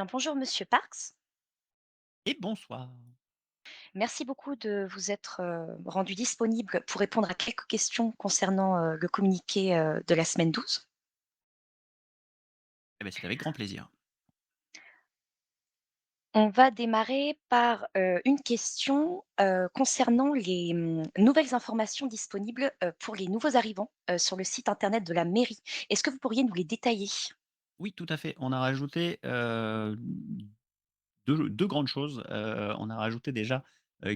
bien, bonjour Monsieur Parks. Et bonsoir. Merci beaucoup de vous être, rendu disponible pour répondre à quelques questions concernant, le communiqué, de la semaine 12. Eh beh, c'est avec grand plaisir. On va démarrer par, une question, concernant les, nouvelles informations disponibles, pour les nouveaux arrivants, sur le site internet de la mairie. Est-ce que vous pourriez nous les détailler? Oui, tout à fait. On a rajouté, 2 grandes choses. On a rajouté déjà,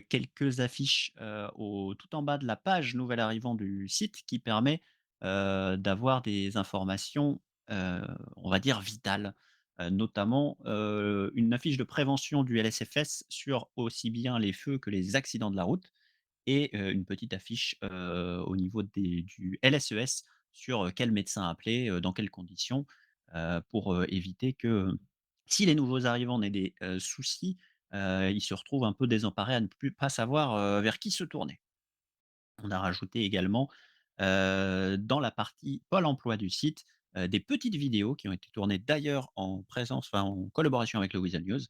quelques affiches, au tout en bas de la page nouvel arrivant du site qui permet, d'avoir des informations, heu, on va dire vitales. Notamment, une affiche de prévention du LSFS sur aussi bien les feux que les accidents de la route. Et une petite affiche, au niveau du LSES sur, quel médecin appeler, dans quelles conditions, pour, éviter que, si les nouveaux arrivants n'aient des, soucis, ils se retrouvent un peu désemparés à ne plus pas savoir, vers qui se tourner. On a rajouté également, dans la partie Pôle emploi du site, des petites vidéos qui ont été tournées d'ailleurs en collaboration avec le Weasel News,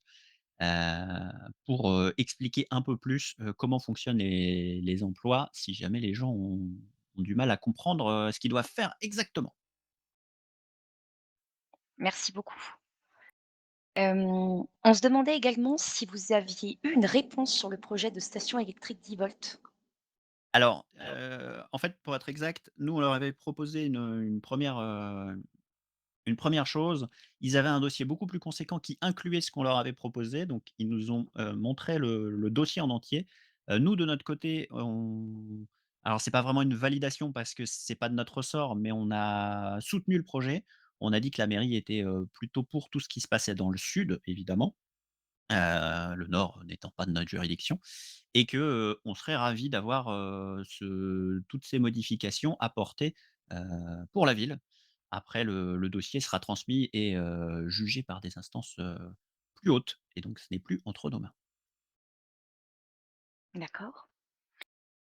pour, expliquer un peu plus, comment fonctionnent les emplois, si jamais les gens ont du mal à comprendre, ce qu'ils doivent faire exactement. Merci beaucoup. On se demandait également si vous aviez eu une réponse sur le projet de station électrique 10 volts. Alors, en fait, pour être exact, nous, on leur avait proposé une première chose. Ils avaient un dossier beaucoup plus conséquent qui incluait ce qu'on leur avait proposé, donc ils nous ont, montré le dossier en entier. Nous, de notre côté, on alors c'est pas vraiment une validation parce que c'est pas de notre ressort, mais on a soutenu le projet. On a dit que la mairie était, plutôt pour tout ce qui se passait dans le sud, évidemment, le nord n'étant pas de notre juridiction, et que, on serait ravis d'avoir, toutes ces modifications apportées, pour la ville. Après le dossier sera transmis et jugé par des instances, plus hautes, et donc ce n'est plus entre nos mains. D'accord.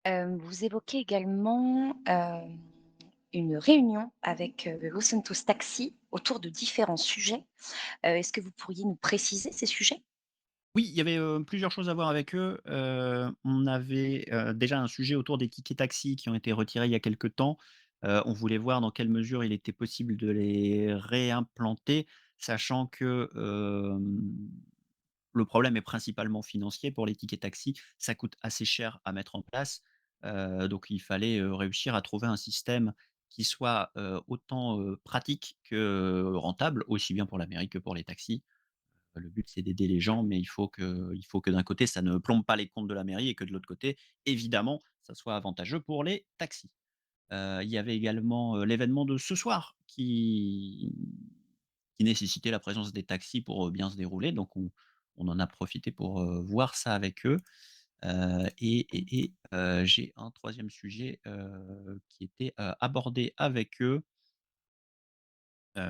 Vous évoquez également, une réunion avec, le Los Santos Taxi autour de différents sujets. Est-ce que vous pourriez nous préciser ces sujets? Oui, il y avait, plusieurs choses à voir avec eux. On avait, déjà un sujet autour des tickets taxi qui ont été retirés il y a quelque temps. On voulait voir dans quelle mesure il était possible de les réimplanter, sachant que, le problème est principalement financier pour les tickets taxi. Ça coûte assez cher à mettre en place, donc il fallait, réussir à trouver un système qui soit, autant, pratique que rentable, aussi bien pour la mairie que pour les taxis. Le but, c'est d'aider les gens, mais il faut que d'un côté, ça ne plombe pas les comptes de la mairie, et que de l'autre côté, évidemment, ça soit avantageux pour les taxis. Il y avait également, l'événement de ce soir qui nécessitait la présence des taxis pour, bien se dérouler, donc on en a profité pour, voir ça avec eux. J'ai un troisième sujet, qui était, abordé avec eux, mais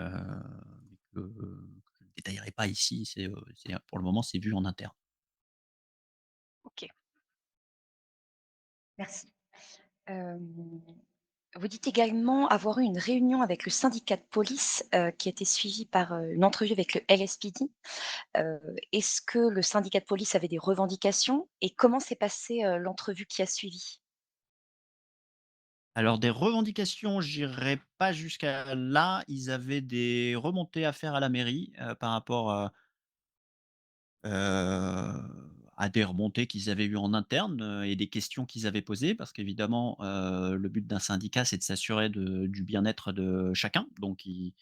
que je ne détaillerai pas ici. Pour le moment, c'est vu en interne. OK, merci. Hem, Vous dites également avoir eu une réunion avec le syndicat de police, qui a été suivie par, une entrevue avec le LSPD. Est-ce que le syndicat de police avait des revendications et comment s'est passée, l'entrevue qui a suivi? Alors des revendications, j'irai pas jusqu'à là. Ils avaient des remontées à faire à la mairie, par rapport, à des remontées qu'ils avaient eues en interne, et des questions qu'ils avaient posées, parce qu'évidemment, le but d'un syndicat, c'est de s'assurer du bien-être de chacun. Donc ils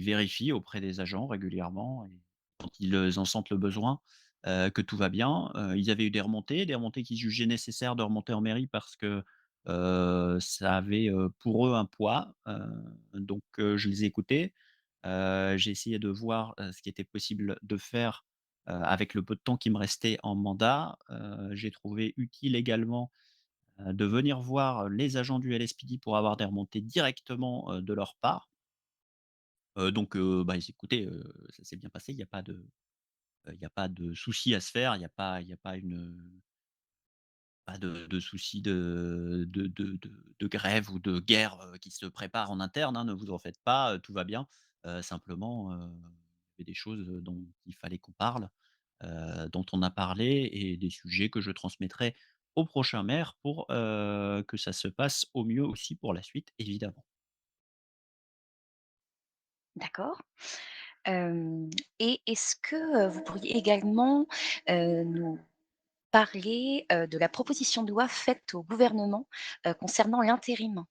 vérifient auprès des agents régulièrement, et quand ils en sentent le besoin, que tout va bien. Ils avaient eu des remontées qu'ils jugeaient nécessaires de remonter en mairie parce que, ça avait, pour eux un poids, donc je les ai écoutés. J'ai essayé de voir, ce qui était possible de faire, avec le peu de temps qui me restait en mandat. J'ai trouvé utile également, de venir voir les agents du LSPD pour avoir des remontées directement, de leur part. Donc bah, écoutez, ça s'est bien passé. Il y a pas de souci à se faire. Il y a pas pas de souci de grève ou de guerre, qui se prépare en interne, hein, ne vous en faites pas, tout va bien. Simplement, y avait des choses, dont il fallait qu'on parle, dont on a parlé et des sujets que je transmettrai au prochain maire pour, que ça se passe au mieux aussi pour la suite, évidemment. D'accord. Hem et est-ce que, vous pourriez également, nous parler, de la proposition de loi faite au gouvernement, concernant l'intérim?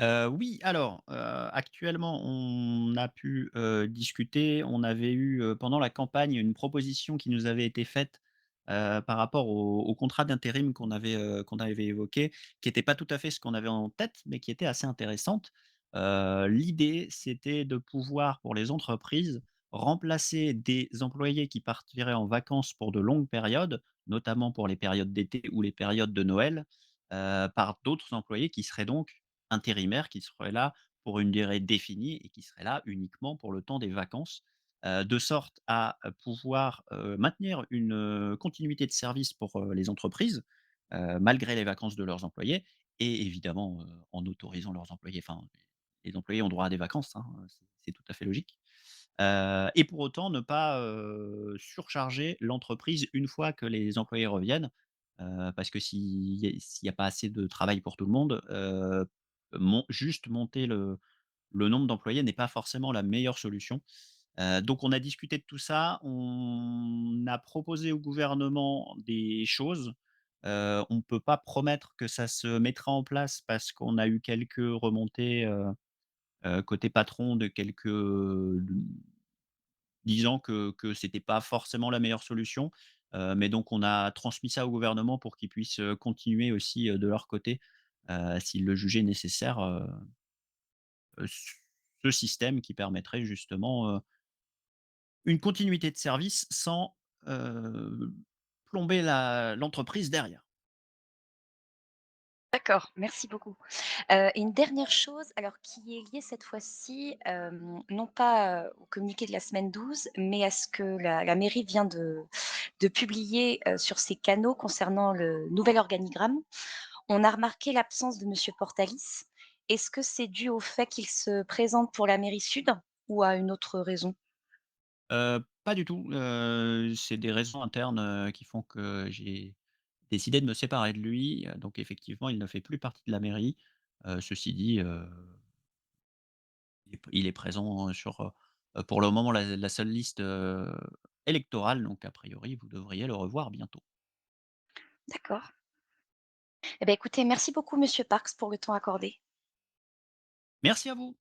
Oui, alors, actuellement, on a pu, discuter. On avait eu, pendant la campagne, une proposition qui nous avait été faite, par rapport au contrat d'intérim qu'on avait évoqué, qui était pas tout à fait ce qu'on avait en tête, mais qui était assez intéressante. L'idée, c'était de pouvoir, pour les entreprises, remplacer des employés qui partiraient en vacances pour de longues périodes, notamment pour les périodes d'été ou les périodes de Noël, par d'autres employés qui seraient donc intérimaire qui serait là pour une durée définie et qui serait là uniquement pour le temps des vacances, de sorte à, pouvoir, maintenir une, continuité de service pour, les entreprises, malgré les vacances de leurs employés et évidemment, en autorisant leurs employés enfin, les employés ont droit à des vacances, hein, c'est tout à fait logique. Et pour autant ne pas, surcharger l'entreprise une fois que les employés reviennent, parce que s'il y a pas assez de travail pour tout le monde, juste monter le nombre d'employés n'est pas forcément la meilleure solution. Donc on a discuté de tout ça, on a proposé au gouvernement des choses. On ne peut pas promettre que ça se mettra en place parce qu'on a eu quelques remontées, côté patron de quelques, disant que c'était pas forcément la meilleure solution. Mais donc on a transmis ça au gouvernement pour qu'ils puissent, continuer aussi, de leur côté, s'ils le jugeaient nécessaire, ce système qui permettrait justement, une continuité de service sans, plomber l'entreprise derrière. D'accord, merci beaucoup. Et une dernière chose, alors qui est liée cette fois-ci, non pas, au communiqué de la semaine 12, mais à ce que la mairie vient de publier, sur ses canaux concernant le nouvel organigramme. On a remarqué l'absence de monsieur Portalis. Est-ce que c'est dû au fait qu'il se présente pour la mairie sud ou à une autre raison? Pas du tout, c'est des raisons internes, qui font que j'ai décidé de me séparer de lui, donc effectivement, il ne fait plus partie de la mairie. Ceci dit, il est présent, pour le moment, la seule liste, électorale, donc a priori, vous devriez le revoir bientôt. D'accord. Eh beh, écoutez, merci beaucoup monsieur Parks pour le temps accordé. Merci à vous.